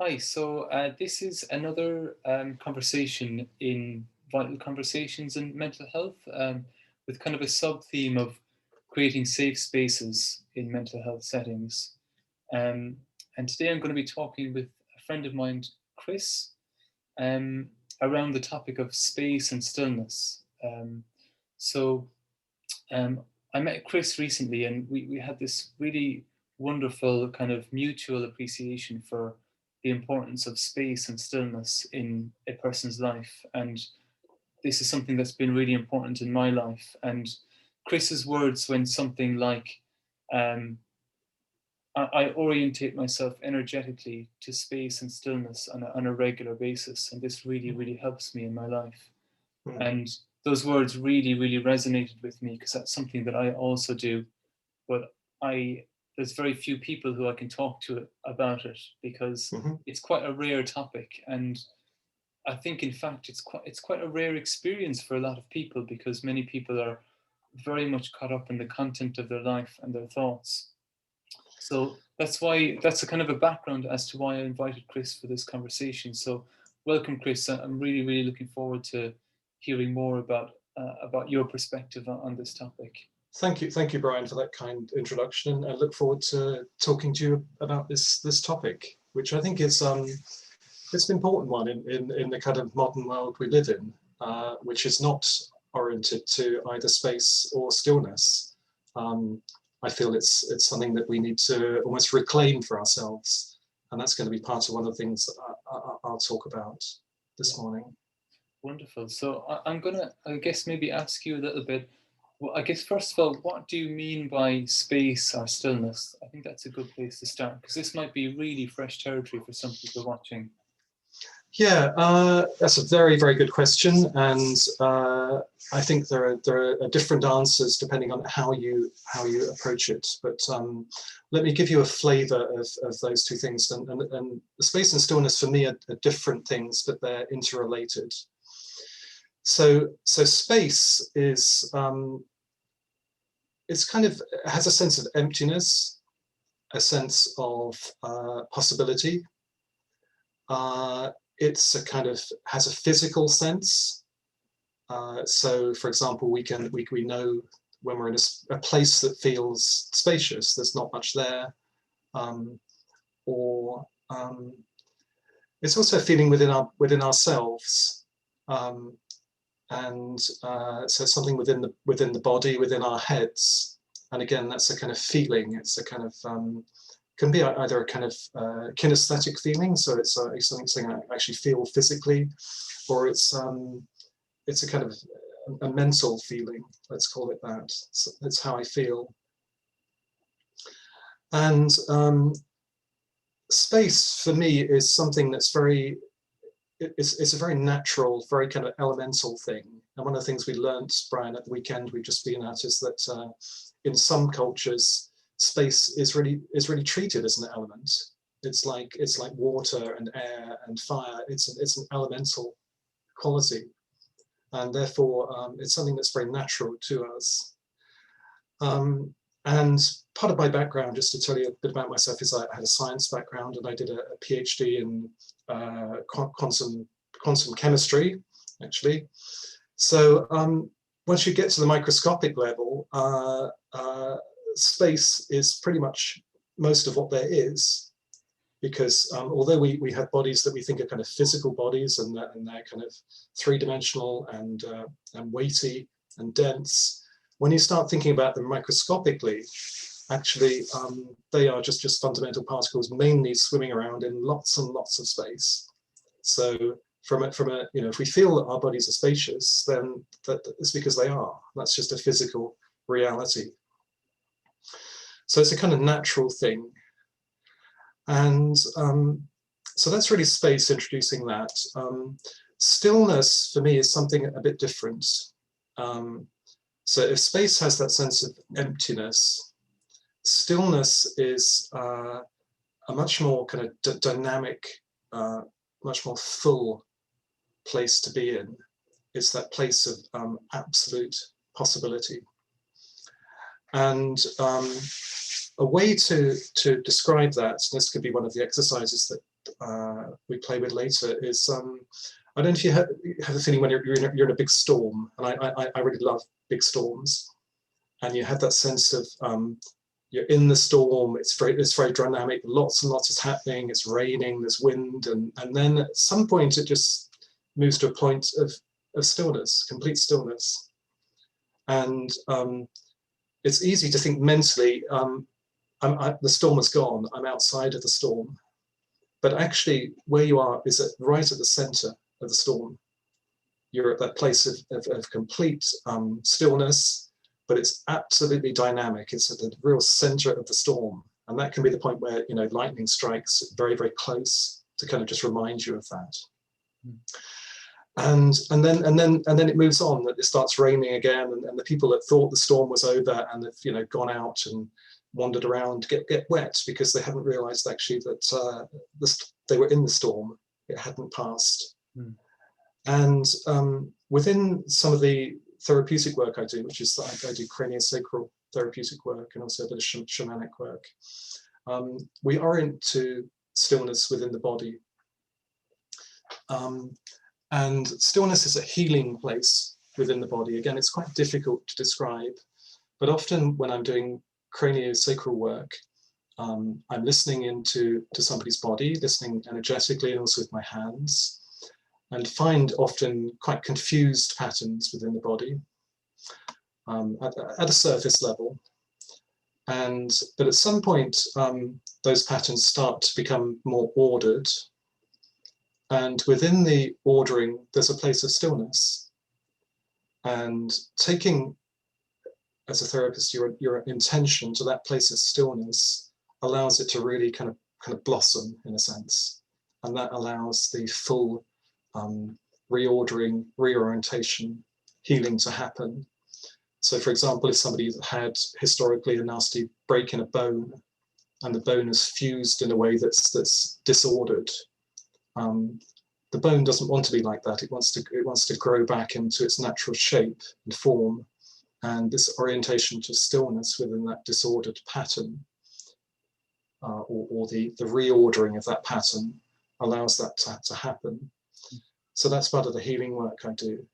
Hi, so this is another conversation in Vital Conversations in Mental Health, with kind of a sub-theme of creating safe spaces in mental health settings. Um, and today I'm going to be talking with a friend of mine, Chris, um, around the topic of space and stillness. So um, I met Chris recently, and we had this really wonderful kind of mutual appreciation for the importance of space and stillness in a person's life. And this is something that's been really important in my life. And Chris's words when something like, um, I orientate myself energetically to space and stillness on a regular basis. And this really, really helps me in my life. Mm. And those words really, really resonated with me because that's something that I also do. But there's very few people who I can talk to about it because Mhm. it's quite a rare topic. And I think, in fact, it's quite a rare experience for a lot of people because many people are very much caught up in the content of their life and their thoughts. So that's a kind of a background as to why I invited Chris for this conversation. So welcome, Chris. I'm really, really looking forward to hearing more about your perspective on this topic. Thank you, Brian, for that kind introduction. I look forward to talking to you about this topic, which I think is it's an important one in the kind of modern world we live in, which is not oriented to either space or stillness. Um, I feel it's something that we need to almost reclaim for ourselves, and that's going to be part of one of the things that I'll talk about Yeah, this morning. wonderful. So I'm gonna, I guess, maybe ask you a little bit. Well, I guess first of all, what do you mean by space or stillness? I think that's a good place to start because this might be really fresh territory for some people watching. Yeah, that's a very, very good question, and I think there are different answers depending on how you approach it. But let me give you a flavour of those two things. And the space and stillness for me are different things, but they're interrelated. So space is it's kind of has a sense of emptiness, a sense of possibility. Uh, it's a kind of has a physical sense. So, for example, we know when we're in a place that feels spacious, there's not much there, um, or it's also a feeling within ourselves, um, and so something within the body, within our heads, and again, that's a kind of feeling. It's a kind of can be either a kind of kinesthetic feeling, so it's something I actually feel physically, or it's a kind of a mental feeling, let's call it that. So that's how I feel. And space for me is something that's it's a very natural, very kind of elemental thing. And one of the things we learnt, Brian, at the weekend we've just been at is that in some cultures, space is really treated as an element. It's like water and air and fire. It's an elemental quality, and therefore it's something that's very natural to us. And part of my background, just to tell you a bit about myself, is I had a science background and I did a PhD in quantum chemistry, actually. So once you get to the microscopic level, space is pretty much most of what there is, because although we have bodies that we think are kind of physical bodies and they're kind of three-dimensional and weighty and dense, when you start thinking about them microscopically, actually they are just fundamental particles, mainly swimming around in lots and lots of space. So from a if we feel that our bodies are spacious, then it's because they are. That's just a physical reality. So it's a kind of natural thing. And so that's really space, introducing that. Stillness for me is something a bit different. So if space has that sense of emptiness, stillness is a much more kind of dynamic, much more full place to be in. It's that place of absolute possibility. And a way to describe that, and this could be one of the exercises we play with later is I don't know if you have the feeling when you're in a big storm, and I really love big storms, and you have that sense of you're in the storm. It's very dynamic. Lots and lots is happening. It's raining. There's wind, and then at some point it just moves to a point of stillness, complete stillness, and it's easy to think mentally. The storm is gone. I'm outside of the storm, but actually, where you are is right at the center of the storm. You're at that place of complete stillness, but it's absolutely dynamic. It's at the real center of the storm, and that can be the point where lightning strikes very, very close to kind of just remind you of that. And then it moves on. That it starts raining again, and the people that thought the storm was over and have gone out and wandered around get wet because they haven't realized actually that they were in the storm. It hadn't passed. And within some of the therapeutic work I do, which is I do craniosacral therapeutic work and also a bit of shamanic work, we orient to stillness within the body. And stillness is a healing place within the body. Again, it's quite difficult to describe, but often when I'm doing craniosacral work, I'm listening into somebody's body, listening energetically and also with my hands, and find often quite confused patterns within the body at a surface level. But at some point, those patterns start to become more ordered. And within the ordering, there's a place of stillness. And taking, as a therapist, your intention to that place of stillness allows it to really kind of blossom in a sense. And that allows the full reordering, reorientation, healing to happen. So for example, if somebody had historically a nasty break in a bone and the bone is fused in a way that's disordered, the bone doesn't want to be like that. It wants to grow back into its natural shape and form. And this orientation to stillness within that disordered pattern, or the reordering of that pattern, allows that to happen. So that's part of the healing work I do.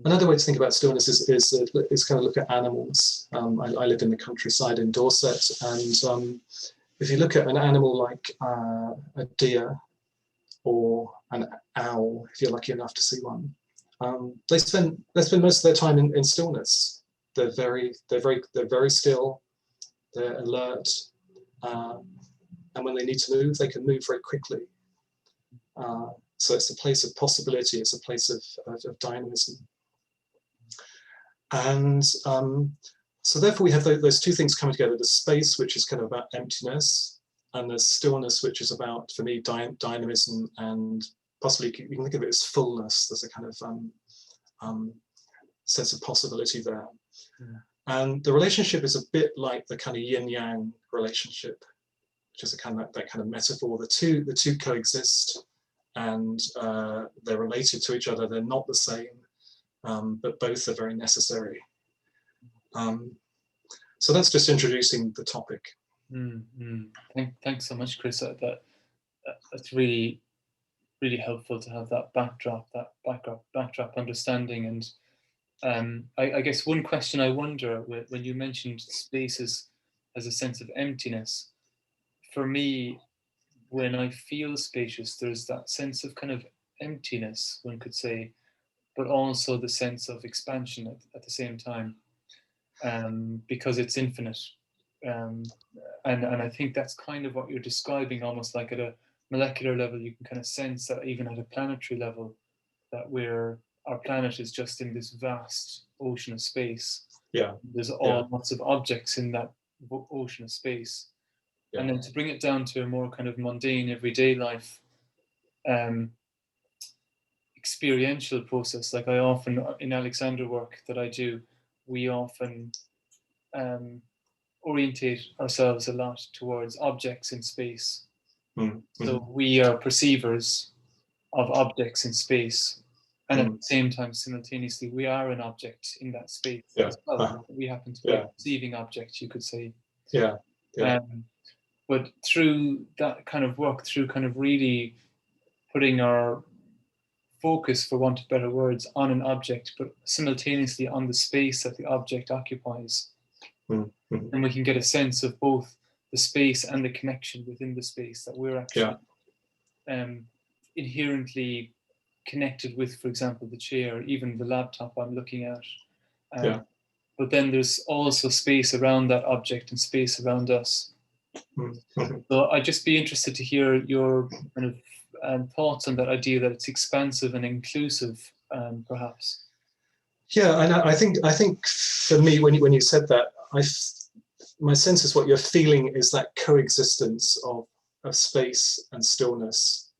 Another way to think about stillness is kind of look at animals. I live in the countryside in Dorset, and if you look at an animal like a deer or an owl, if you're lucky enough to see one, they spend most of their time in stillness. They're very still. They're alert, and when they need to move, they can move very quickly. So it's a place of possibility. It's a place of dynamism. And so therefore we have those two things coming together: the space, which is kind of about emptiness, and the stillness, which is about, for me, dynamism, and possibly you can think of it as fullness. There's a kind of sense of possibility there. And the relationship is a bit like the kind of yin-yang relationship, which is that kind of metaphor. The two coexist, and they're related to each other. They're not the same, but both are very necessary. So that's just introducing the topic. Thanks so much, Chris. That's really, really helpful to have that backdrop understanding. And I guess one question I wonder, when you mentioned spaces as a sense of emptiness, for me, when I feel spacious, there's that sense of kind of emptiness, one could say, but also the sense of expansion at the same time, because it's infinite. And I think that's kind of what you're describing, almost like at a molecular level. You can kind of sense that even at a planetary level, that our planet is just in this vast ocean of space. Yeah. There's lots of objects in that ocean of space. Yeah. And then to bring it down to a more kind of mundane, everyday life, experiential process, like I often, in Alexander work that I do, we often orientate ourselves a lot towards objects in space. So we are perceivers of objects in space, and at the same time, simultaneously, we are an object in that space as well. We happen to be a perceiving object, you could say. but through that kind of work, through kind of really putting our focus, for want of better words, on an object, but simultaneously on the space that the object occupies, Mm-hmm. and we can get a sense of both the space and the connection within the space, that we're Yeah. actually inherently connected with, for example, the chair, even the laptop I'm looking at. Yeah. But then there's also space around that object and space around us. Mm-hmm. So I'd just be interested to hear your kind of thoughts on that idea that it's expansive and inclusive, perhaps. Yeah, and I think for me, when you said that, my sense is what you're feeling is that coexistence of space and stillness,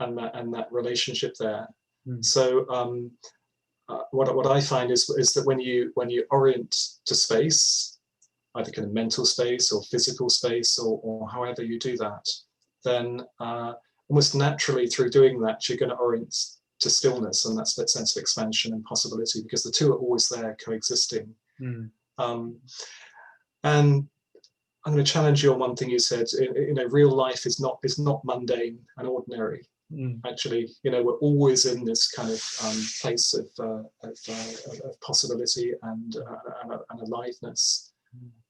and that relationship there. Mm. So what I find is that when you orient to space, either kind of mental space or physical space, or however you do that, then almost naturally through doing that, you're going to orient to stillness, and that's that sense of expansion and possibility, because the two are always there coexisting. Mm. And I'm going to challenge you on one thing you said. Real life is not mundane and ordinary. Mm. Actually, we're always in this kind of place of possibility and aliveness.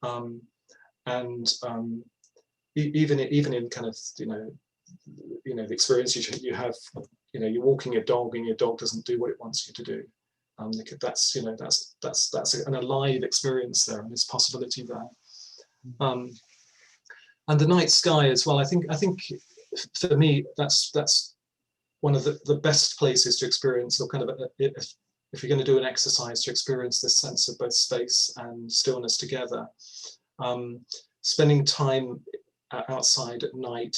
And even in kind of the experience you have, you're walking a dog and your dog doesn't do what it wants you to do. That's an alive experience there, and there's possibility there. And the night sky as well. I think for me that's one of the best places to experience, or kind of if you're going to do an exercise, to experience this sense of both space and stillness together. Spending time outside at night,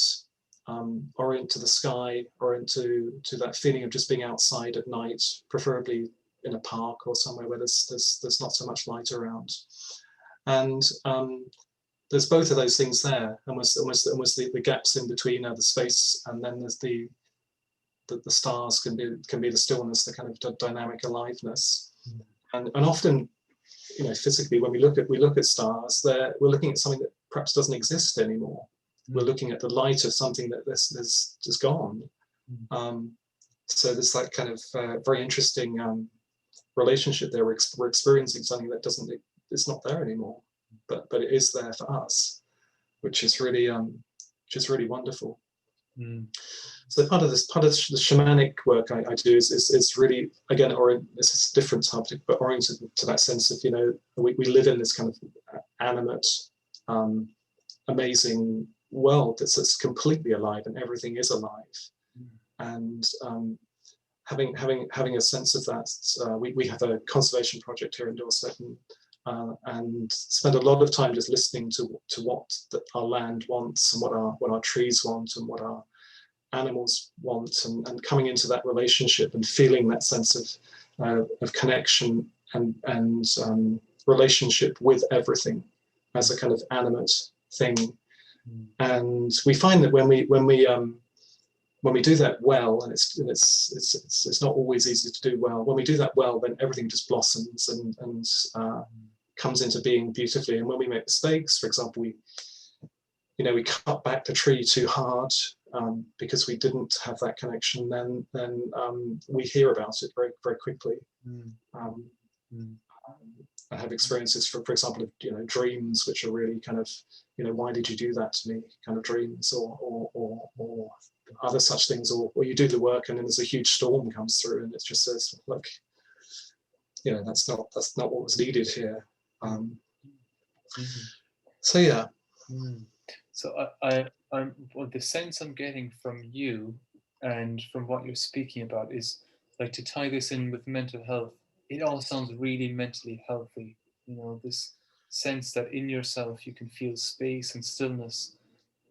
orient to the sky, orient to that feeling of just being outside at night, preferably in a park or somewhere where there's not so much light around. And there's both of those things there, almost the gaps in between are the space, and then there's the stars can be the stillness, the kind of dynamic aliveness. And often, physically, when we look at stars, we're looking at something that perhaps doesn't exist anymore. We're looking at the light of something that is gone. So there's that kind of very interesting relationship there. We're experiencing something that it's not there anymore, but it is there for us, which is really wonderful. So part of the shamanic work I do is really, again, this is a different subject, but oriented to that sense of, we live in this kind of animate, amazing world that's completely alive, and everything is alive. And having a sense of that, we have a conservation project here in Dorset, and spend a lot of time just listening to what our land wants, and what our trees want, and what our animals want, and coming into that relationship and feeling that sense of connection and relationship with everything as a kind of animate thing. And we find that when we do that well, and it's not always easy to do well, when we do that well, then everything just blossoms and comes into being beautifully. And when we make mistakes, for example, we cut back the tree too hard, because we didn't have that connection, then we hear about it very, very quickly. I have experiences, for example, of dreams which are really kind of, why did you do that to me, kind of dreams, or other such things, or you do the work and then there's a huge storm comes through and it just says, look, that's not what was needed here. So yeah. So I'm the sense I'm getting from you and from what you're speaking about is, like, to tie this in with mental health, it all sounds really mentally healthy. This sense that in yourself you can feel space and stillness,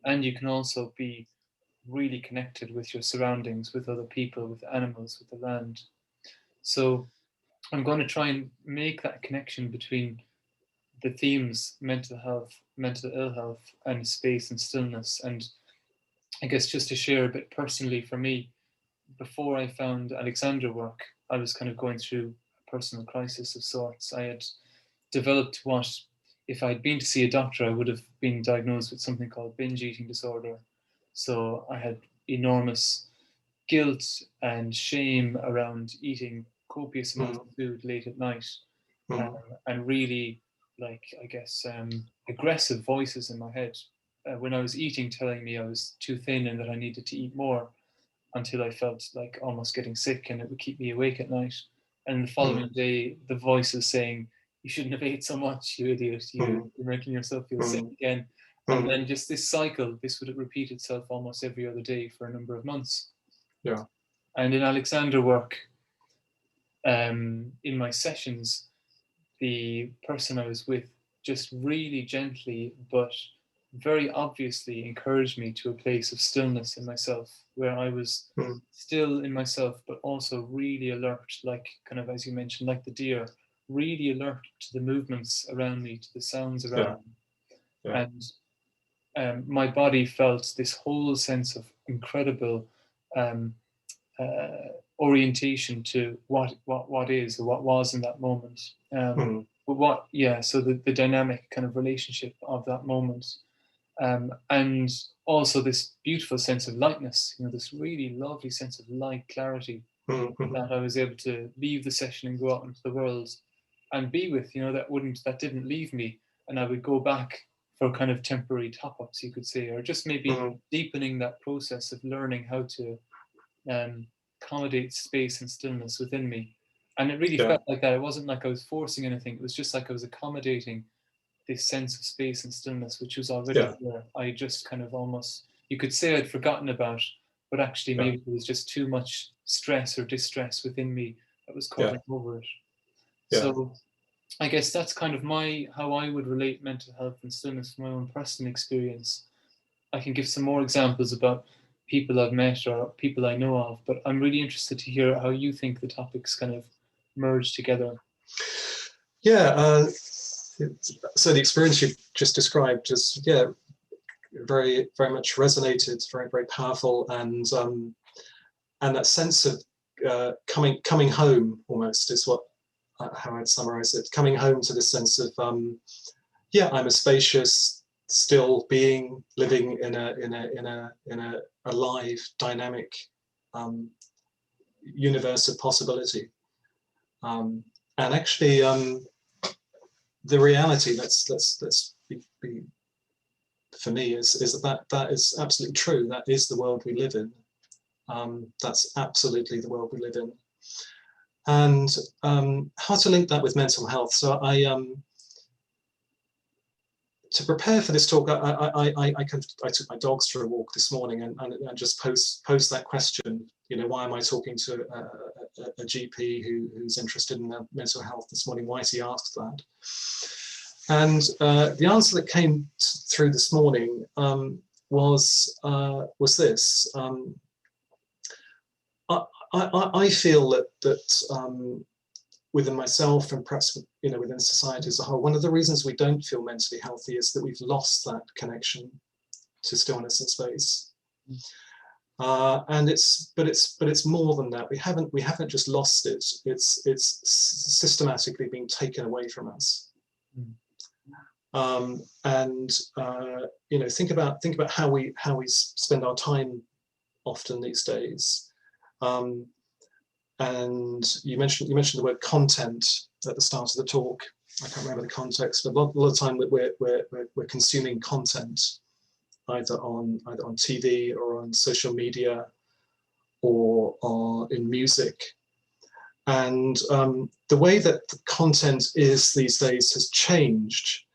and you can also be really connected with your surroundings, with other people, with animals, with the land. So I'm going to try and make that connection between the themes mental health, mental ill health, and space and stillness. And I guess just to share a bit personally for me, before I found Alexander work, I was kind of going through a personal crisis of sorts. I had developed what if I'd been to see a doctor, I would have been diagnosed with something called binge eating disorder. So I had enormous guilt and shame around eating copious amounts mm, of food late at night, um, mm, and really, like, I guess, aggressive voices in my head when I was eating, telling me I was too thin and that I needed to eat more, until I felt like almost getting sick, and it would keep me awake at night. And the mm, following day, the voices saying, "You shouldn't have ate so much, you idiot! mm, You're making yourself feel sick mm, again." And mm, then just this cycle, this would repeat itself almost every other day for a number of months. yeah. And in Alexander work, in my sessions, the person I was with just really gently but very obviously encouraged me to a place of stillness in myself, where I was Mm, still in myself but also really alert, like, kind of, as you mentioned, like the deer, really alert to the movements around me, to the sounds around yeah. me. Yeah. And my body felt this whole sense of incredible um, orientation to what is or what was in that moment. Mm, But what, yeah, so the dynamic kind of relationship of that moment, and also this beautiful sense of lightness, this really lovely sense of light clarity mm, mm, that I was able to leave the session and go out into the world and be with, that didn't leave me, and I would go back for kind of temporary top ups, you could say, or just maybe mm, deepening that process of learning how to um, accommodate space and stillness within me. And it really yeah. felt like that. It wasn't like I was forcing anything. It was just like I was accommodating this sense of space and stillness, which was already Yeah. there. I just kind of almost, you could say I'd forgotten about, but actually Yeah. maybe there was just too much stress or distress within me that was Yeah. covering over it. Yeah. So I guess that's kind of how I would relate mental health and stillness from my own personal experience. I can give some more examples about people I've met or people I know of, but I'm really interested to hear how you think the topics kind of merge together. Yeah. So the experience you've just described is, yeah, very, very much resonated, very, very powerful, and that sense of coming home almost is what how I'd summarize it. Coming home to this sense of yeah, I'm a spacious, still being, living in a alive, dynamic universe of possibility. And actually, the reality, let's be for me, is that is absolutely true. That is the world we live in. That's absolutely the world we live in. And how to link that with mental health. So to prepare for this talk, I took my dogs for a walk this morning and just posed that question. Why am I talking to a GP who's interested in mental health this morning? Why has he asked that? And the answer that came through this morning was this. I feel that within myself and perhaps within society as a whole, one of the reasons we don't feel mentally healthy is that we've lost that connection to stillness and space. And it's more than that. We haven't just lost it. It's systematically being taken away from us. And think about how we spend our time often these days. And you mentioned the word content at the start of the talk. I can't remember the context, but a lot of the time that we're consuming content either on TV or on social media or in music. And the way that the content is these days has changed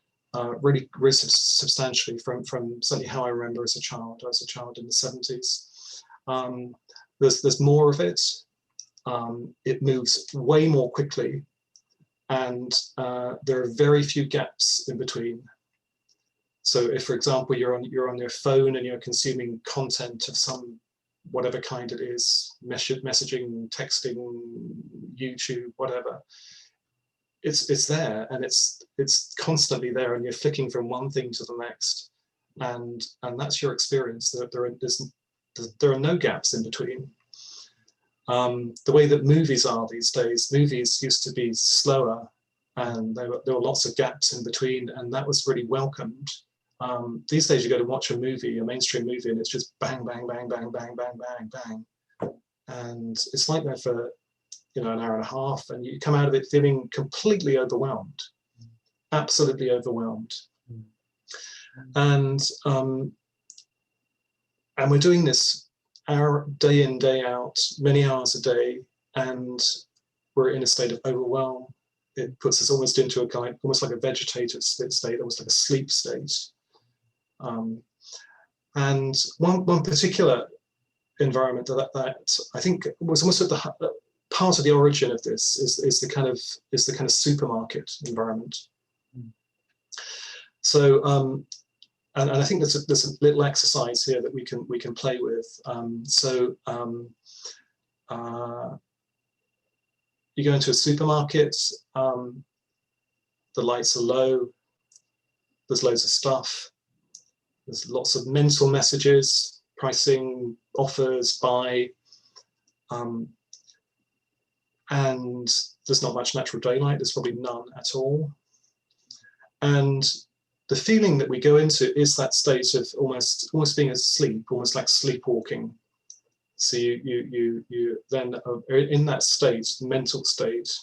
really substantially from certainly how I remember as a child. I was a child in the 70s. There's more of it. It moves way more quickly, and there are very few gaps in between. So if, for example, you're on your phone and you're consuming content of some whatever kind it is, messaging, texting, YouTube, whatever, it's there, and it's constantly there, and you're flicking from one thing to the next, and that's your experience. There are no gaps in between. The way that movies are these days, movies used to be slower, and there were lots of gaps in between, and that was really welcomed. These days you go to watch a movie, a mainstream movie, and it's just bang, bang, bang, bang, bang, bang, bang, bang. And it's like that for, you know, an hour and a half, and you come out of it feeling completely overwhelmed, absolutely overwhelmed. And we're doing this day in, day out, many hours a day, and we're in a state of overwhelm. It puts us almost into a kind, almost like a vegetative state, almost like a sleep state. And one particular environment that I think was almost at the part of the origin of this is the kind of supermarket environment. So and I think there's a little exercise here that we can play with. You go into a supermarket, the lights are low, there's loads of stuff, there's lots of mental messages, pricing, offers, buy, and there's not much natural daylight, there's probably none at all. And the feeling that we go into is that state of almost being asleep, almost like sleepwalking. So you then are in that state, mental state,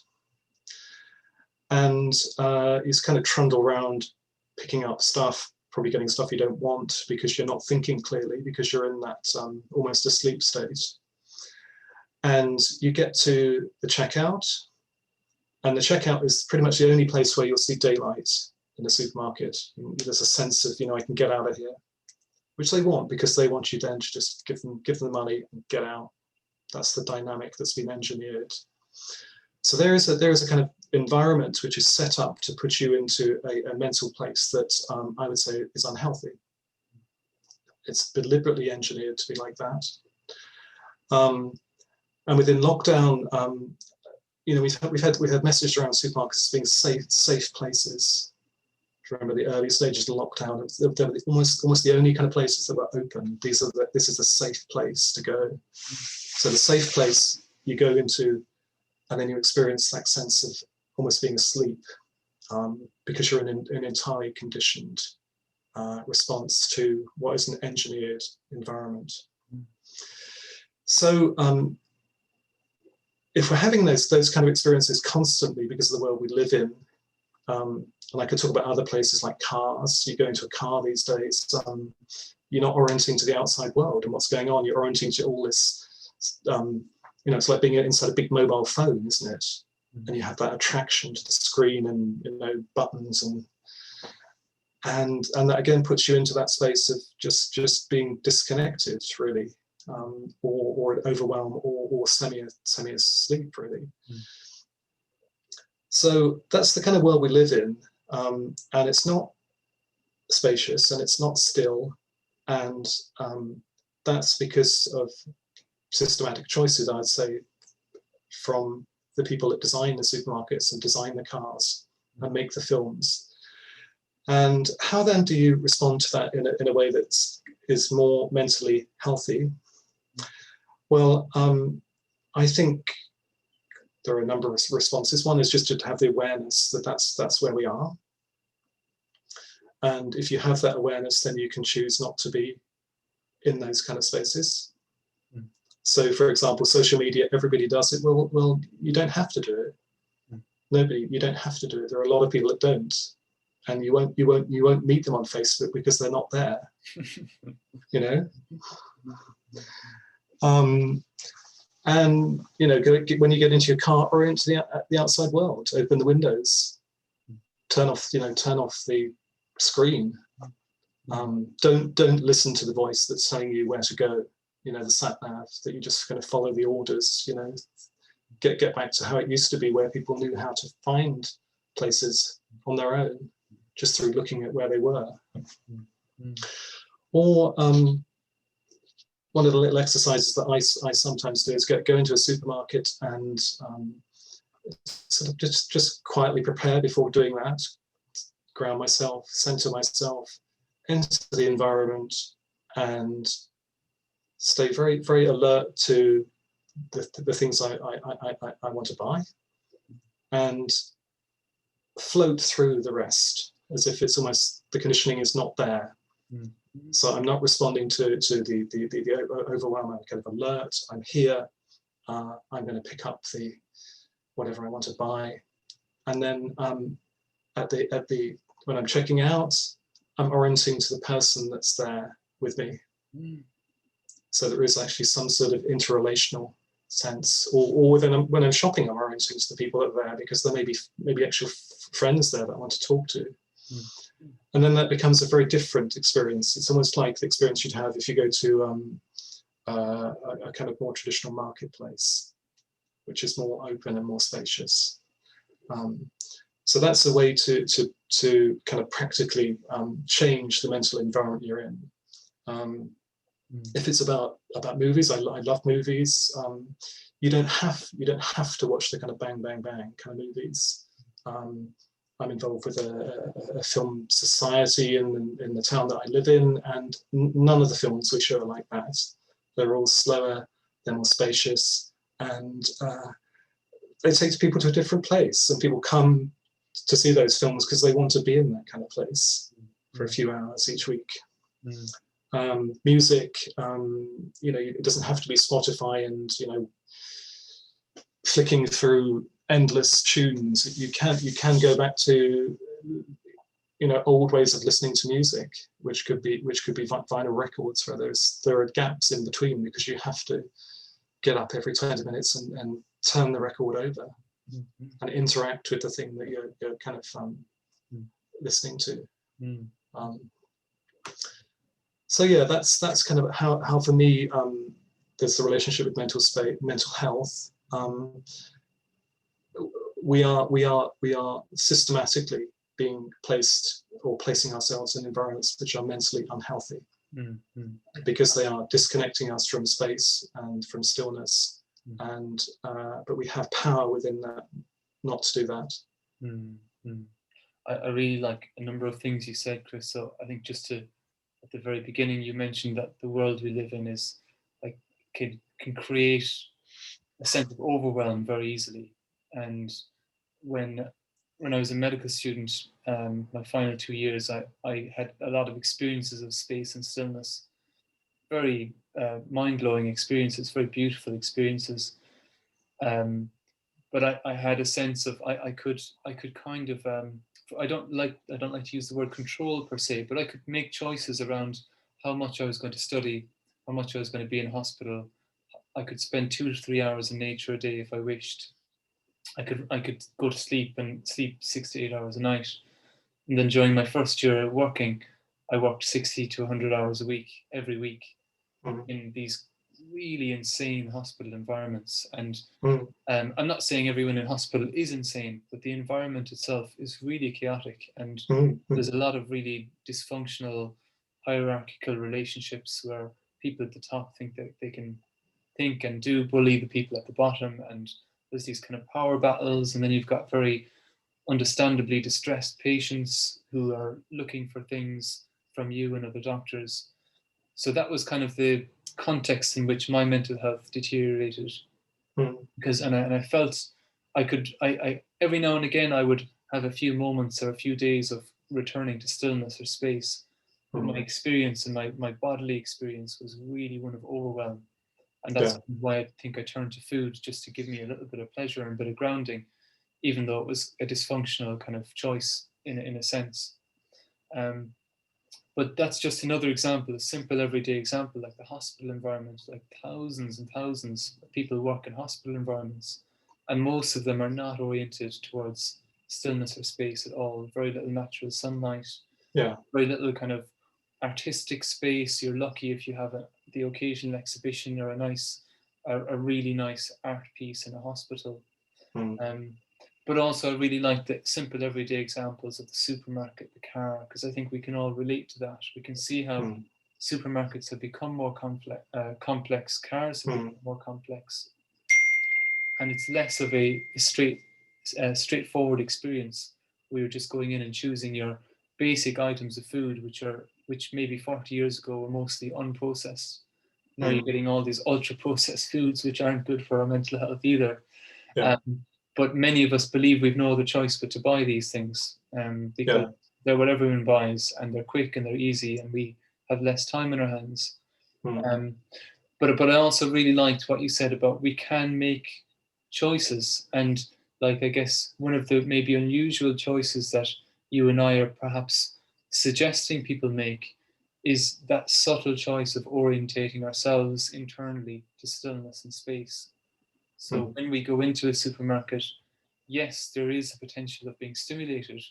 and you kind of trundle around, picking up stuff, probably getting stuff you don't want because you're not thinking clearly, because you're in that almost asleep state. And you get to the checkout, and the checkout is pretty much the only place where you'll see daylight in a supermarket. There's a sense of, you know, I can get out of here, which they want, because they want you then to just give them the money and get out. That's the dynamic that's been engineered. So there is a kind of environment which is set up to put you into a mental place that I would say is unhealthy. It's deliberately engineered to be like that. And within lockdown, you know, we've had messages around supermarkets as being safe places. Remember the early stages of lockdown, they were almost the only kind of places that were open. This is a safe place to go. So the safe place you go into, and then you experience that sense of almost being asleep, because you're in an entirely conditioned response to what is an engineered environment. So if we're having those kind of experiences constantly because of the world we live in, and I could talk about other places like cars. You go into a car these days, you're not orienting to the outside world and what's going on. You're orienting to all this, you know, it's like being inside a big mobile phone, isn't it? And you have that attraction to the screen and, you know, buttons, and that again puts you into that space of just being disconnected, really, or overwhelm, or semi-asleep, really. So that's the kind of world we live in, and it's not spacious and it's not still, and that's because of systematic choices, I'd say, from the people that design the supermarkets and design the cars and make the films. And how then do you respond to that in a way that is more mentally healthy? Well, I think there are a number of responses. One is just to have the awareness that that's where we are. And if you have that awareness, then you can choose not to be in those kind of spaces. So for example, social media, everybody does it. Well, you don't have to do it. Nobody, you don't have to do it. There are a lot of people that don't. And you won't meet them on Facebook because they're not there. You know? And you know, when you get into your car, orient to the outside world. Open the windows, turn off the screen. Don't listen to the voice that's telling you where to go. You know, the sat nav, that you're just going to follow the orders. You know, get back to how it used to be, where people knew how to find places on their own, just through looking at where they were. Or one of the little exercises that I sometimes do is go into a supermarket and sort of just quietly prepare before doing that, ground myself, center myself, enter the environment, and stay very, very alert to the things I want to buy, and float through the rest as if it's almost the conditioning is not there. So I'm not responding to the overwhelm. I'm kind of alert. I'm here. I'm going to pick up the whatever I want to buy, and then when I'm checking out, I'm orienting to the person that's there with me. So there is actually some sort of interrelational sense, or when I'm shopping, I'm orienting to the people that are there because there may be actual friends there that I want to talk to. And then that becomes a very different experience. It's almost like the experience you'd have if you go to a kind of more traditional marketplace, which is more open and more spacious. So that's a way to kind of practically change the mental environment you're in. If it's about movies, I love movies. You don't have to watch the kind of bang bang bang kind of movies. I'm involved with a film society in the town that I live in, and none of the films we show are like that. They're all slower, they're more spacious, and they take people to a different place. And people come to see those films because they want to be in that kind of place for a few hours each week. Music, it doesn't have to be Spotify and flicking through endless tunes. You can go back to old ways of listening to music, which could be vinyl records, where there are gaps in between because you have to get up every 20 minutes and turn the record over and interact with the thing that you're kind of listening to. So yeah, that's kind of how for me there's the relationship with mental health. We are systematically being placed or placing ourselves in environments which are mentally unhealthy because they are disconnecting us from space and from stillness, and but we have power within that not to do that. I really like a number of things you said, Chris. So I think just at the very beginning, you mentioned that the world we live in is like can create a sense of overwhelm very easily. And when I was a medical student, my final 2 years, I had a lot of experiences of space and stillness, very mind-blowing experiences, very beautiful experiences. But I had a sense of I could kind of I don't like to use the word control per se, but I could make choices around how much I was going to study, how much I was going to be in hospital. I could spend 2 to 3 hours in nature a day if I wished. I could go to sleep and sleep 6 to 8 hours a night. And then during my first year working, I worked 60 to 100 hours a week, every week, in these really insane hospital environments. And I'm not saying everyone in hospital is insane, but the environment itself is really chaotic. And there's a lot of really dysfunctional hierarchical relationships where people at the top think that they can think and do bully the people at the bottom. And there's these kind of power battles. And then you've got very understandably distressed patients who are looking for things from you and other doctors. So that was kind of the context in which my mental health deteriorated. Because and I felt I every now and again I would have a few moments or a few days of returning to stillness or space. But my experience and my bodily experience was really one of overwhelm. And that's why I think I turned to food, just to give me a little bit of pleasure and a bit of grounding, even though it was a dysfunctional kind of choice in a sense. But that's just another example, a simple everyday example, like the hospital environment. Like thousands and thousands of people work in hospital environments, and most of them are not oriented towards stillness or space at all. Very little natural sunlight, very little kind of artistic space. You're lucky if you have the occasional exhibition or a really nice art piece in a hospital. But also I really like the simple everyday examples of the supermarket, the car, because I think we can all relate to that. We can see how supermarkets have become more complex, cars have become more complex, and it's less of a straightforward experience where you're just going in and choosing your basic items of food, which maybe 40 years ago were mostly unprocessed. Now you're getting all these ultra processed foods which aren't good for our mental health either. but many of us believe we've no other choice but to buy these things, because Yeah. they're what everyone buys, and they're quick and they're easy, and we have less time in our hands. Mm. But I also really liked what you said about we can make choices, and like I guess one of the maybe unusual choices that you and I are perhaps suggesting people make is that subtle choice of orientating ourselves internally to stillness and space. So Mm. when we go into a supermarket, yes, there is a potential of being stimulated,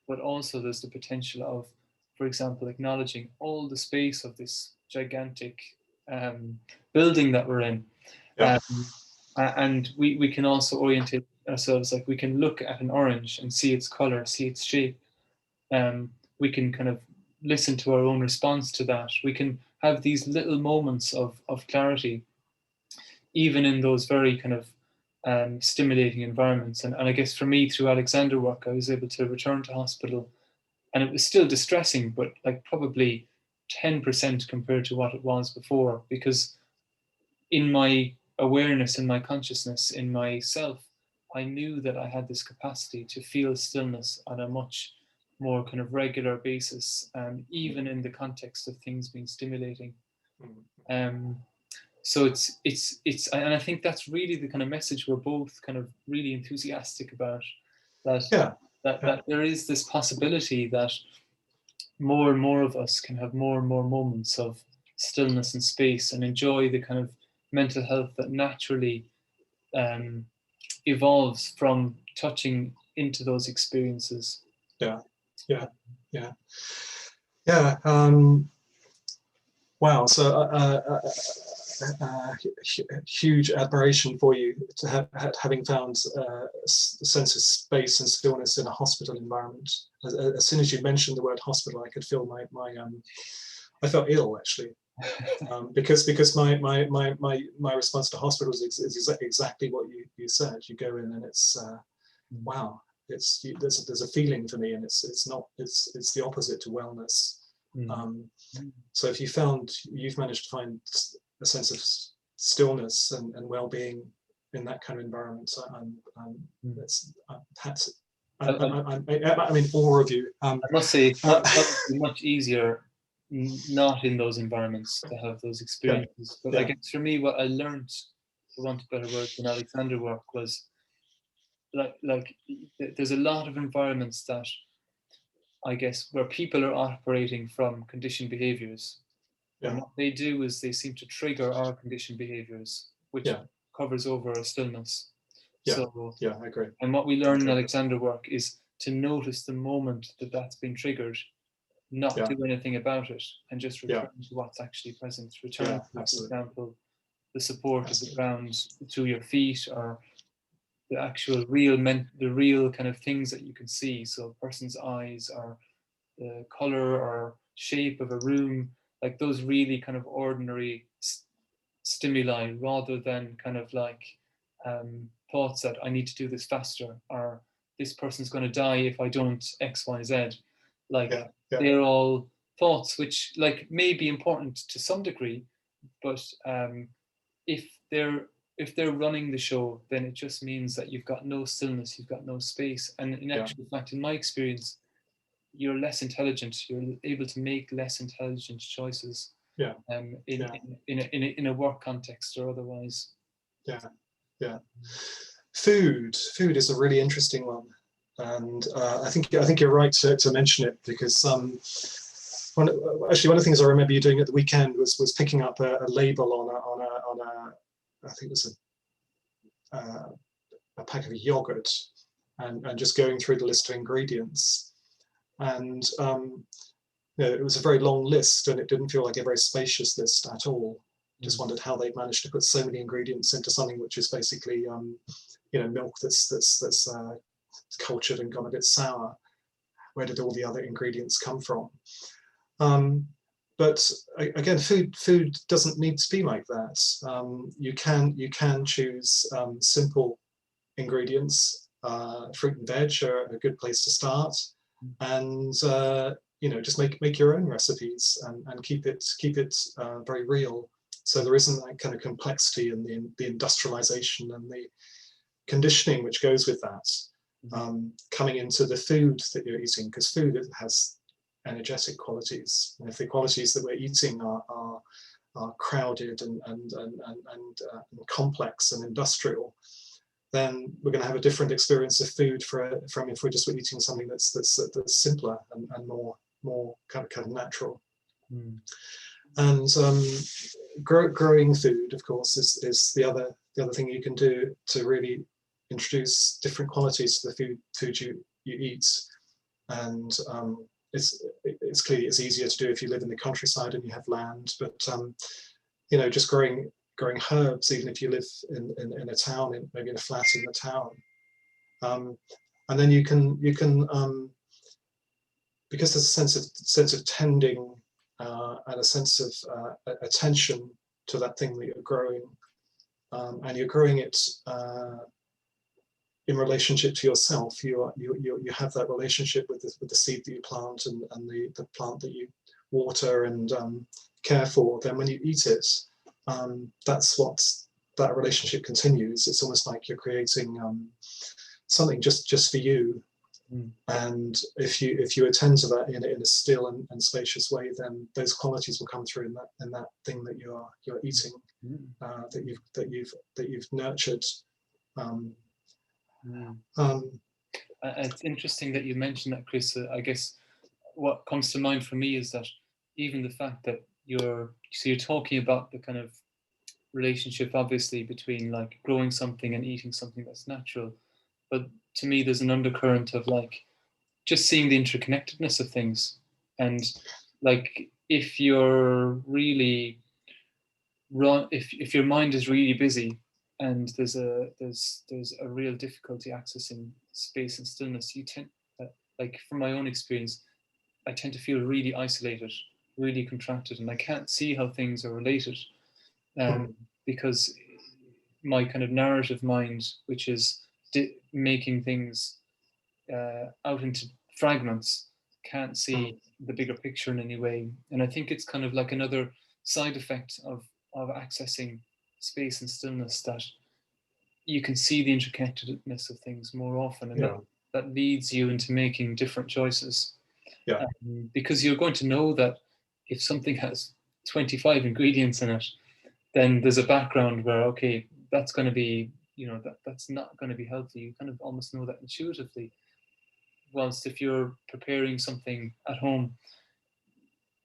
but also there's the potential of, for example, acknowledging all the space of this gigantic um, building that we're in. Yeah. And we can also orientate ourselves, like we can look at an orange and see its color, see its shape. We can kind of listen to our own response to that. We can have these little moments of clarity, even in those very kind of stimulating environments. And I guess for me, through Alexander work, I was able to return to hospital, and it was still distressing, but like probably 10% compared to what it was before, because in my awareness, in my consciousness, in myself, I knew that I had this capacity to feel stillness on a much more kind of regular basis, even in the context of things being stimulating. Mm. Um, so it's, and I think that's really the kind of message we're both kind of really enthusiastic about, that Yeah. Yeah. that there is this possibility that more and more of us can have more and more moments of stillness and space and enjoy the kind of mental health that naturally um, evolves from touching into those experiences. Yeah. Yeah. Yeah. Yeah. Wow. So, huge admiration for you to having found a sense of space and stillness in a hospital environment. As soon as you mentioned the word hospital, I could feel I felt ill actually, because my response to hospitals is exactly what you said. You go in and it's wow. There's a feeling for me, and it's the opposite to wellness. Mm. So if you've managed to find a sense of stillness and well-being in that kind of environment, I'm in awe of you. I must say, it's not obviously much easier not in those environments to have those Yeah, experiences. But I yeah, guess for me, what I learned, for want of better words, in Alexander work was like there's a lot of environments that I guess where people are operating from conditioned behaviors, and yeah, what they do is they seem to trigger our conditioned behaviors, which yeah, covers over our stillness. yeah, So, yeah. I agree. and what we I learn in agree. Alexander work is to notice the moment that that's been triggered, not Yeah, do anything about it, and just yeah, return to what's actually present. Return yeah. to, for Absolutely, example, the support of the absolutely. ground through your feet, or the actual the real kind of things that you can see. So a person's eyes, or the color or shape of a room, like those really kind of ordinary stimuli, rather than kind of like thoughts that I need to do this faster, or this person's going to die if I don't X, Y, Z. Like Yeah, yeah, they're all thoughts which like may be important to some degree, but if they're if they're running the show, then it just means that you've got no stillness, you've got no space. And in yeah, actual fact, in my experience, you're less intelligent. You're able to make less intelligent choices, yeah, in, yeah, in a work context or otherwise. yeah, yeah. Food is a really interesting one, and I think you're right to mention it, because one, actually one of the things I remember you doing at the weekend was picking up a label I think it was a pack of yogurt, and just going through the list of ingredients, and it was a very long list, and it didn't feel like a very spacious list at all. Just wondered how they managed to put so many ingredients into something which is basically milk that's cultured and gone a bit sour. Where did all the other ingredients come from? But again, food doesn't need to be like that. You can choose simple ingredients. Fruit and veg are a good place to start, and just make your own recipes, and keep it very real. So there isn't that kind of complexity and the industrialization and conditioning which goes with that, coming into the food that you're eating, because food has energetic qualities. And if the qualities that we're eating are crowded and complex and industrial, then we're going to have a different experience of food from if we're just eating something that's simpler and more kind of natural. And growing food, of course, is the other thing you can do to really introduce different qualities to the food you eat. And it's clearly it's easier to do if you live in the countryside and you have land, but you know, just growing herbs, even if you live in a town, maybe in a flat in the town, and then you can because there's a sense of tending and a sense of attention to that thing that you're growing, and you're growing it in relationship to yourself. You have that relationship with the seed that you plant and the plant that you water and care for. Then when you eat it, that's what that relationship continues. It's almost like you're creating something just for you. And if you attend to that in a still and spacious way, then those qualities will come through in that thing that you're eating, that you've nurtured. It's interesting that you mentioned that, Chris. I guess what comes to mind for me is that even the fact that you're talking about the kind of relationship, obviously, between like growing something and eating something that's natural, but to me there's an undercurrent of like just seeing the interconnectedness of things. And like if you're really if your mind is really busy and there's a real difficulty accessing space and stillness, you tend, like from my own experience, I tend to feel really isolated, really contracted, and I can't see how things are related, because my kind of narrative mind, which is making things out into fragments, can't see the bigger picture in any way. And I think it's kind of like another side effect of accessing space and stillness, that you can see the interconnectedness of things more often, and that leads you into making different choices. Because you're going to know that if something has 25 ingredients in it, then there's a background where, okay, that's going to be, you know, that's not going to be healthy. You kind of almost know that intuitively. Whilst if you're preparing something at home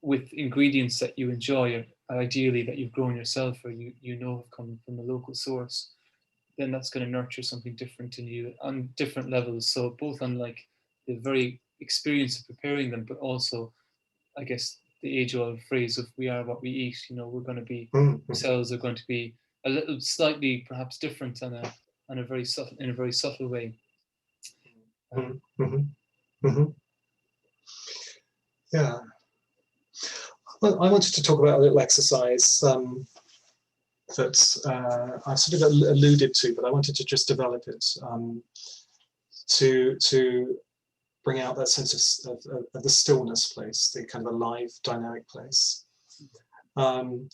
with ingredients that you enjoy, ideally that you've grown yourself or you know have come from a local source, then that's going to nurture something different in you on different levels. So both on like the very experience of preparing them, but also, I guess, the age-old phrase of "we are what we eat." You know, we're going to be cells are going to be a little slightly perhaps different on a very subtle, in a very subtle way. Yeah. Well, I wanted to talk about a little exercise that I've sort of alluded to, but I wanted to just develop it to bring out that sense of the stillness place, the kind of alive, dynamic place. And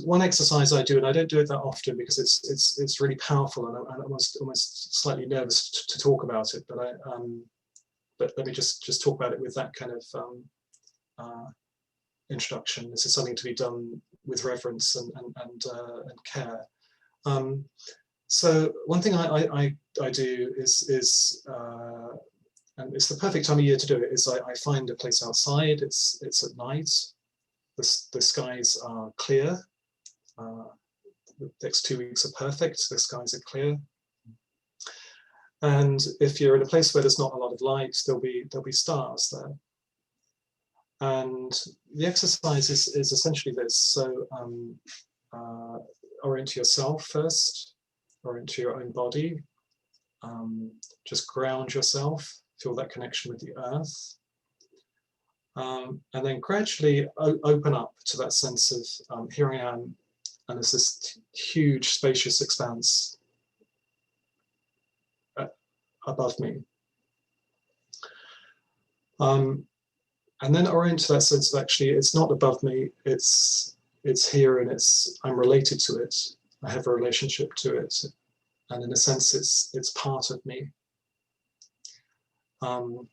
one exercise I do, and I don't do it that often because it's really powerful, and I'm almost slightly nervous to talk about it, but let me just talk about it with that kind of introduction. This is something to be done with reverence and care. So one thing I do is and it's the perfect time of year to do it, is I find a place outside. It's at night. The skies are clear. The next 2 weeks are perfect. The skies are clear. And if you're in a place where there's not a lot of light, there'll be stars there. And the exercise is essentially this. So orient yourself first, orient to your own body. Just ground yourself, feel that connection with the earth. And then gradually open up to that sense of here I am, and there's this huge spacious expanse above me. And then orient to that sense of actually it's not above me, it's here, and I'm related to it. I have a relationship to it, and in a sense it's part of me. And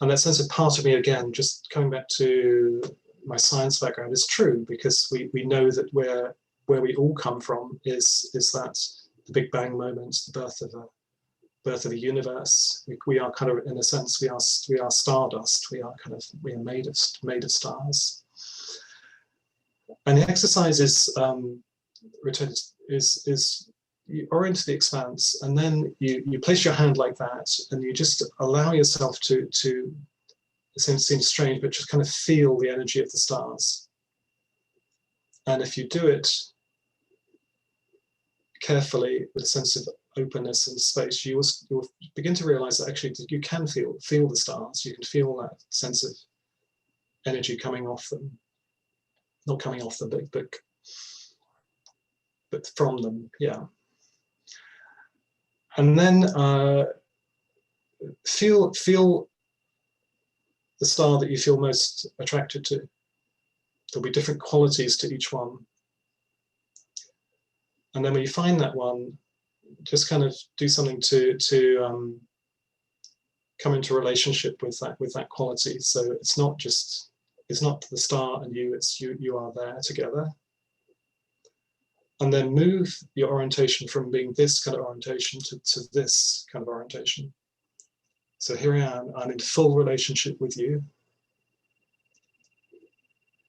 that sense of part of me, again, just coming back to my science background, is true, because we know that where we all come from is that the Big Bang moment, the birth of a universe. We are kind of, in a sense, we are stardust. We are made of stars. And the exercise is you orient to the expanse, and then you place your hand like that, and you just allow yourself to it seems strange, but just kind of feel the energy of the stars. And if you do it carefully with a sense of openness and space, you will begin to realize that actually you can feel the stars. You can feel that sense of energy coming off them, not coming off them, but from them, yeah. And then feel the star that you feel most attracted to. There'll be different qualities to each one. And then when you find that one, just kind of do something to come into relationship with that quality. So it's not the star and you, it's you are there together. And then move your orientation from being this kind of orientation to this kind of orientation. So here I am, I'm in full relationship with you.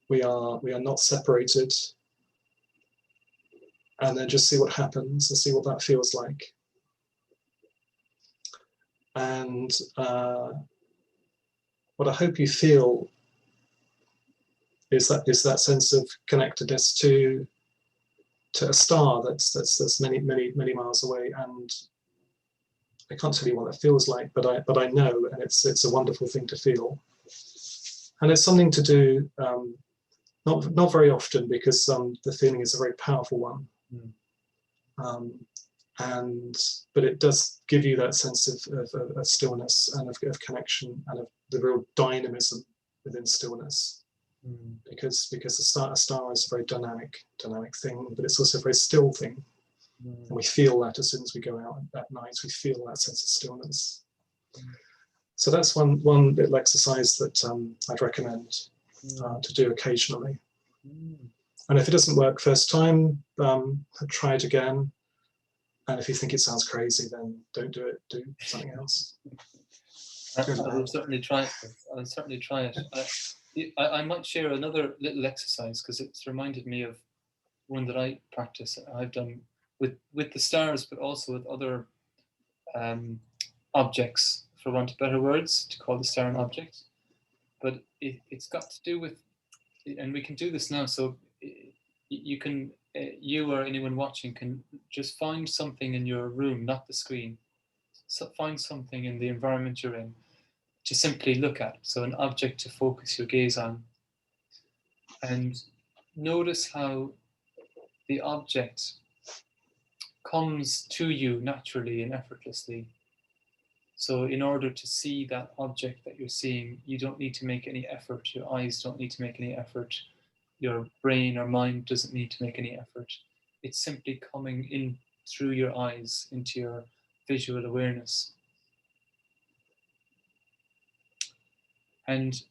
We are not separated. And then just see what happens and see what that feels like. And what I hope you feel is that sense of connectedness to a star that's many miles away. And I can't tell you what that feels like, but I know, and it's a wonderful thing to feel. And it's something to do not very often, because the feeling is a very powerful one. But it does give you that sense of stillness and of connection and of the real dynamism within stillness. Because a star is a very dynamic thing, but it's also a very still thing. And we feel that as soon as we go out at night, we feel that sense of stillness. So that's one little exercise that I'd recommend to do occasionally. And if it doesn't work first time, try it again. And if you think it sounds crazy, then don't do it. Do something else. I will certainly try it. I'll certainly try it. I might share another little exercise, because it's reminded me of one that I practice. I've done with the stars, but also with other objects, for want of better words, to call the star an object. But it's got to do with, and we can do this now. So you can, you or anyone watching can just find something in your room, not the screen. So find something in the environment you're in to simply look at. So an object to focus your gaze on. And notice how the object comes to you naturally and effortlessly. So in order to see that object that you're seeing, you don't need to make any effort. Your eyes don't need to make any effort. Your brain or mind doesn't need to make any effort. It's simply coming in through your eyes into your visual awareness. And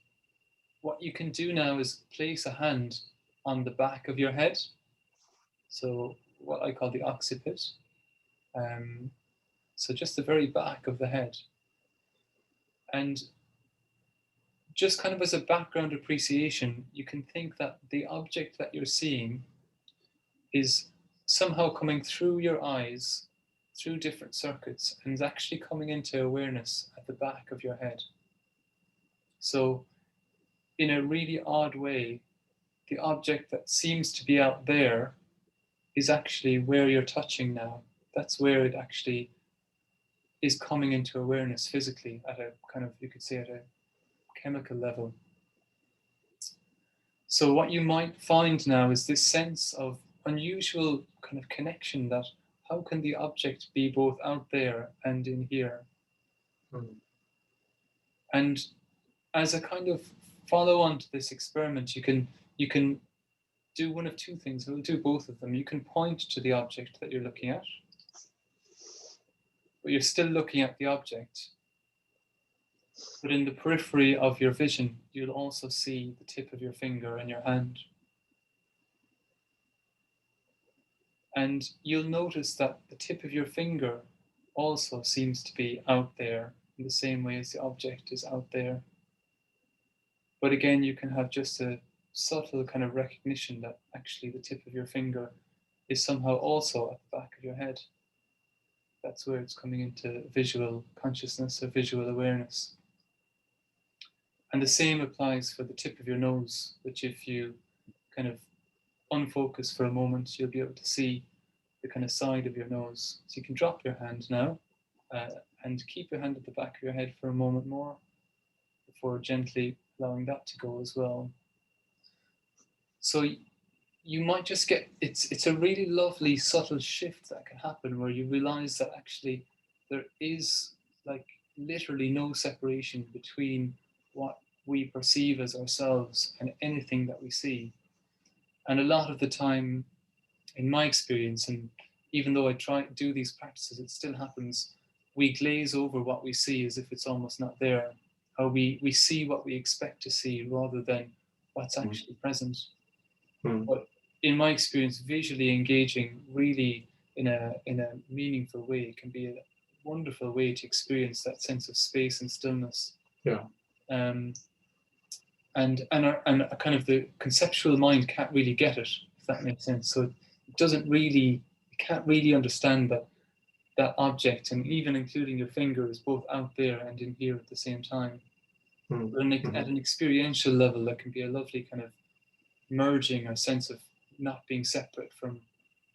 what you can do now is place a hand on the back of your head. So what I call the occiput. So just the very back of the head. And just kind of as a background appreciation, you can think that the object that you're seeing is somehow coming through your eyes, through different circuits, and is actually coming into awareness at the back of your head. So in a really odd way, the object that seems to be out there is actually where you're touching now. That's where it actually is coming into awareness physically at a kind of, you could say, at a chemical level. So what you might find now is this sense of unusual kind of connection, that how can the object be both out there and in here? And as a kind of follow on to this experiment, you can do one of two things. We'll do both of them. You can point to the object that you're looking at, but you're still looking at the object. But in the periphery of your vision, you'll also see the tip of your finger and your hand. And you'll notice that the tip of your finger also seems to be out there in the same way as the object is out there. But again, you can have just a subtle kind of recognition that actually the tip of your finger is somehow also at the back of your head. That's where it's coming into visual consciousness or visual awareness. And the same applies for the tip of your nose, which if you kind of unfocus for a moment, you'll be able to see the kind of side of your nose. So you can drop your hand now and keep your hand at the back of your head for a moment more before gently allowing that to go as well. So you might just get, it's a really lovely subtle shift that can happen where you realize that actually there is like literally no separation between what we perceive as ourselves and anything that we see. And a lot of the time, in my experience, and even though I try to do these practices, it still happens. We glaze over what we see as if it's almost not there. How we see what we expect to see rather than what's actually present. But in my experience, visually engaging really in a meaningful way can be a wonderful way to experience that sense of space and stillness. Yeah. And a kind of the conceptual mind can't really get it, if that makes sense. So it doesn't really, it can't really understand that object, and even including your finger, is both out there and in here at the same time. But at an experiential level, there can be a lovely kind of merging, a sense of not being separate from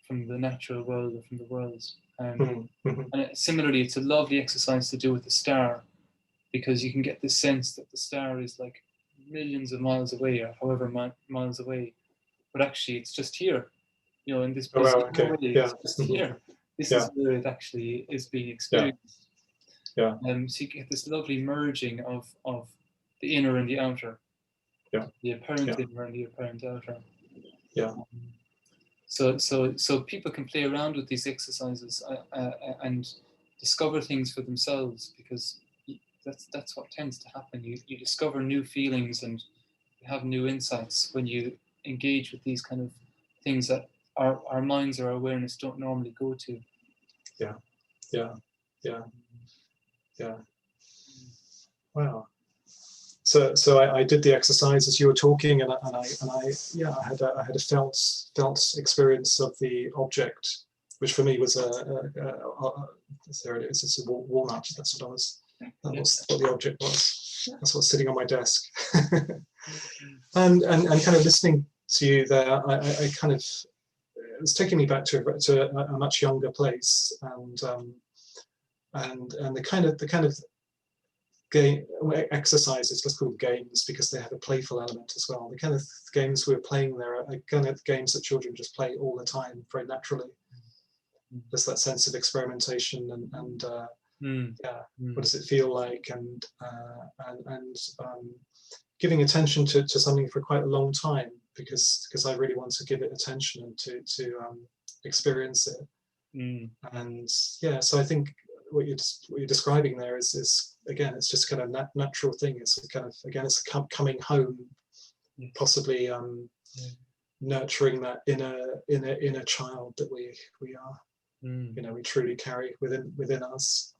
the natural world or from the world. And similarly, it's a lovely exercise to do with the star, because you can get this sense that the star is like millions of miles away or however miles away, but actually it's just here, you know, in this bizarre way, it's just here. This is where it actually is being experienced. So you get this lovely merging of the inner and the outer, the apparent inner and the apparent outer. So people can play around with these exercises and discover things for themselves, because that's what tends to happen. You discover new feelings and you have new insights when you engage with these kind of things that our minds or our awareness don't normally go to. Wow. So I did the exercise as you were talking, and I had a felt experience of the object, which for me was there it is. It's a walnut. That's what what the object was. That's what's sitting on my desk. and kind of listening to you there, I kind of, it was taking me back to a much younger place, and the kind of game exercises, let's call them games because they have a playful element as well. The kind of games we were playing there are kind of games that children just play all the time, very naturally. There's that sense of experimentation and what does it feel like, and giving attention to something for quite a long time, because I really want to give it attention and to experience it. And so I think what you're describing there is again, it's just kind of natural thing. It's kind of, again, it's coming home, possibly nurturing that inner child that we are, you know, we truly carry within us.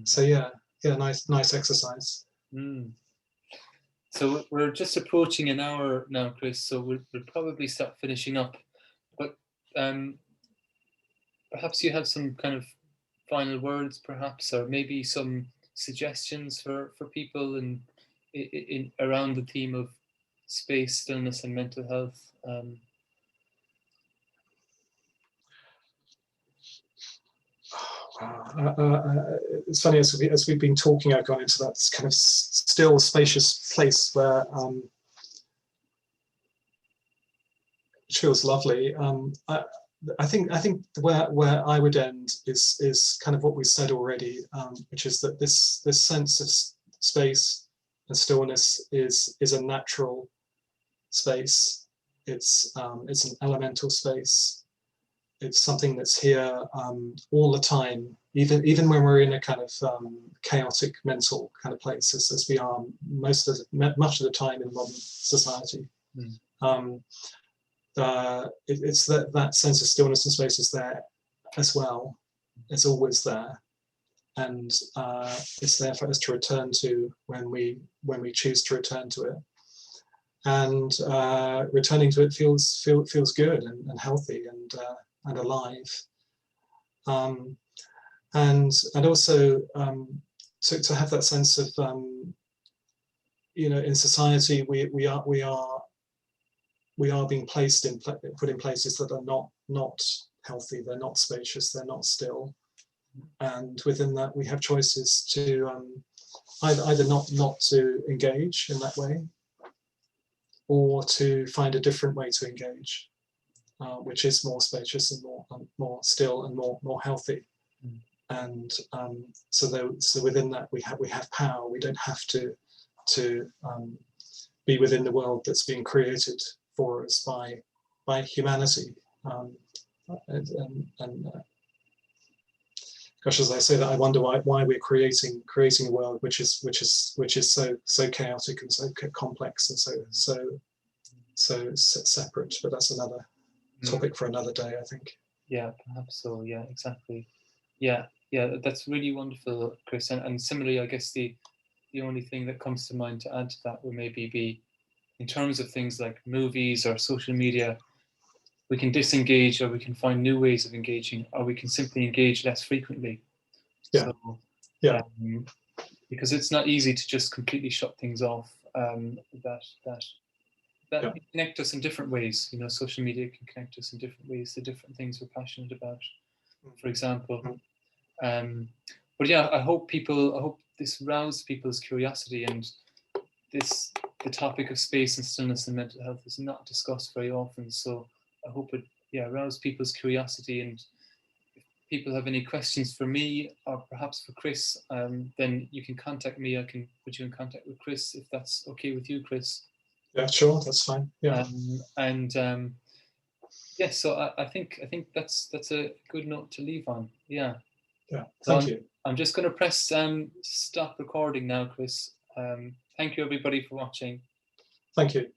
So nice exercise. So we're just approaching an hour now, Chris, so we'll probably start finishing up, but perhaps you have some kind of final words, perhaps, or maybe some suggestions for people in around the theme of space, stillness, and mental health. It's funny, as we've been talking, I've gone into that kind of still, spacious place where which feels lovely. I think where I would end is kind of what we said already, which is that this sense of space and stillness is a natural space. It's an elemental space. it's something that's here all the time, even when we're in a kind of chaotic mental kind of place, as we are much of the time in modern society. It's that sense of stillness and space is there as well. It's always there, and it's there for us to return to when we choose to return to it. And returning to it feels good and healthy and alive. And also to have that sense of in society we are being put in places that are not healthy, they're not spacious, they're not still, and within that we have choices to either not to engage in that way, or to find a different way to engage, which is more spacious and more still and more healthy. And so within that we have power. We don't have to be within the world that's being created for us by humanity. Gosh, as I say that, I wonder why we're creating a world which is so chaotic and so complex and so separate. But that's another topic for another day, I think. Yeah, perhaps so. Yeah, exactly. Yeah, that's really wonderful, Chris. And similarly, I guess the only thing that comes to mind to add to that would maybe be, in terms of things like movies or social media, we can disengage, or we can find new ways of engaging, or we can simply engage less frequently. Yeah. So, yeah. Because it's not easy to just completely shut things off. That can connect us in different ways. Social media can connect us in different ways to different things we're passionate about, for example. But yeah, I hope this roused people's curiosity, and the topic of space and stillness and mental health is not discussed very often. So I hope it roused people's curiosity. And if people have any questions for me, or perhaps for Chris, then you can contact me. I can put you in contact with Chris, if that's okay with you, Chris. Yeah, sure, that's fine. Yeah. So I think that's a good note to leave on. Yeah. Yeah. Thank you. I'm just going to press stop recording now, Chris. Thank you, everybody, for watching. Thank you.